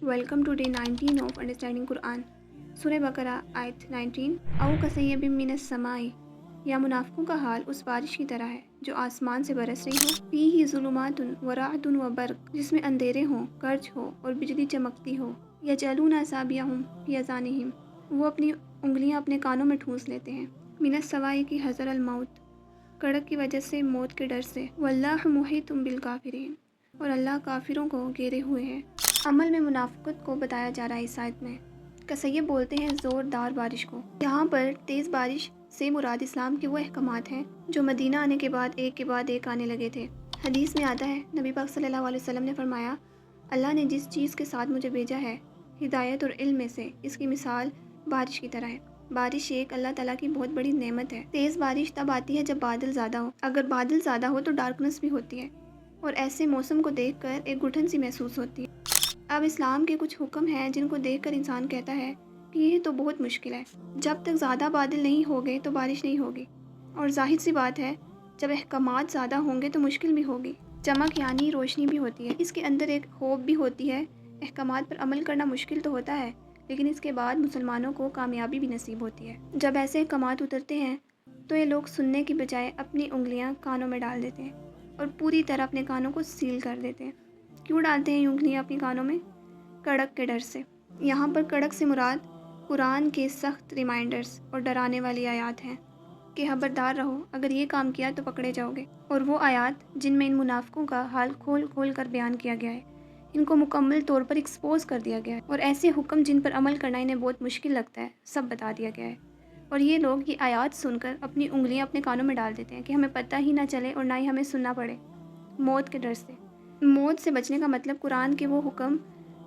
Welcome to day 19 of Understanding Quran. सूरह बकरा आयत 19 औ कसय्यबिम मिनस समाई, या मुनाफिकों का हाल उस बारिश की तरह है जो आसमान से बरस रही हो। फीही ज़ुलुमातुन व राअदुन व बर्क़, जिसमें अंधेरे हों, गर्ज हो और बिजली चमकती हो। यजअलूना असाबिअहुम फी अज़ानिहिम, वो अपनी उंगलियां अपने कानों में ठूंस लेते हैं। मिनस सवाई की हज़र अल मौत, कड़क की वजह से, मौत के डर से। वल्लाहु मुहीतुम बिल काफिरीन, और अल्लाह काफिरों को घेरे हुए है। अमल में मुनाफ़िक़त को बताया जा रहा है इस आयत में। कसय्यब बोलते हैं ज़ोरदार बारिश को। यहाँ पर तेज़ बारिश से मुराद इस्लाम के वो अहकामात हैं जो मदीना आने के बाद एक आने लगे थे। हदीस में आता है, नबी पाक सल्लल्लाहु अलैहि वसल्लम ने फरमाया, अल्लाह ने जिस चीज़ के साथ मुझे भेजा है हिदायत और इल्म में से, इसकी मिसाल बारिश की तरह है। बारिश एक अल्लाह ताला की बहुत बड़ी नेमत है। तेज़ बारिश तब आती है जब बादल ज़्यादा हो। अगर बादल ज़्यादा हो तो डार्कनेस भी होती है और ऐसे मौसम को देखकर एक घुटन सी महसूस होती है। अब इस्लाम के कुछ हुक्म हैं जिनको देखकर इंसान कहता है कि यह तो बहुत मुश्किल है। जब तक ज़्यादा बादल नहीं होंगे तो बारिश नहीं होगी, और जाहिर सी बात है जब अहकामात ज़्यादा होंगे तो मुश्किल भी होगी। चमक यानी रोशनी भी होती है, इसके अंदर एक होप भी होती है। अहकामात पर अमल करना मुश्किल तो होता है, लेकिन इसके बाद मुसलमानों को कामयाबी भी नसीब होती है। जब ऐसे अहकामात उतरते हैं तो ये लोग सुनने की बजाय अपनी उंगलियां कानों में डाल देते हैं और पूरी तरह अपने कानों को सील कर देते हैं। क्यों डालते हैं ये उंगलियां अपनी कानों में? कड़क के डर से। यहाँ पर कड़क से मुराद कुरान के सख्त रिमाइंडर्स और डराने वाली आयात हैं कि खबरदार रहो, अगर ये काम किया तो पकड़े जाओगे। और वो आयात जिनमें इन मुनाफिकों का हाल खोल खोल कर बयान किया गया है, इनको मुकम्मल तौर पर एक्सपोज कर दिया गया है, और ऐसे हुक्म जिन पर अमल करना इन्हें बहुत मुश्किल लगता है सब बता दिया गया है। और ये लोग ये आयात सुनकर अपनी उंगलियां अपने कानों में डाल देते हैं कि हमें पता ही ना चले और ना ही हमें सुनना पड़े, मौत के डर से। मौत से बचने का मतलब कुरान के वो हुक्म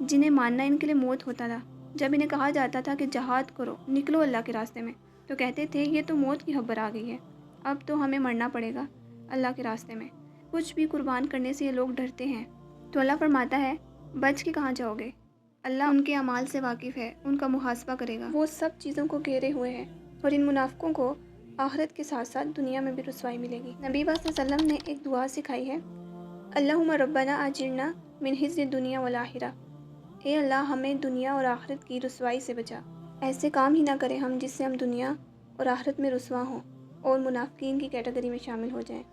जिन्हें मानना इनके लिए मौत होता था। जब इन्हें कहा जाता था कि जहाद करो, निकलो अल्लाह के रास्ते में, तो कहते थे ये तो मौत की खबर आ गई है, अब तो हमें मरना पड़ेगा अल्लाह के रास्ते में। कुछ भी कुर्बान करने से ये लोग डरते हैं। तो अल्लाह फरमाता है, बच के कहाँ जाओगे? अल्लाह उनके अमाल से वाकिफ़ है, उनका मुहासबा करेगा। वो सब चीज़ों को घेरे हुए हैं, और इन मुनाफिकों को आखिरत के साथ साथ दुनिया में भी रुसवाई मिलेगी। नबी पाक सल्लल्लाहु अलैहि वसल्लम ने एक दुआ सिखाई है, अल्लाहुम्मा रब्बना आजिरना मिन हिज़्ज़ि दुनिया वल आखिरा, हे अल्लाह हमें दुनिया और आखिरत की रुसवाई से बचा। ऐसे काम ही ना करें हम जिससे हम दुनिया और आखिरत में रुसवा हों और मुनाफिकीन की कैटेगरी में शामिल हो जाएं।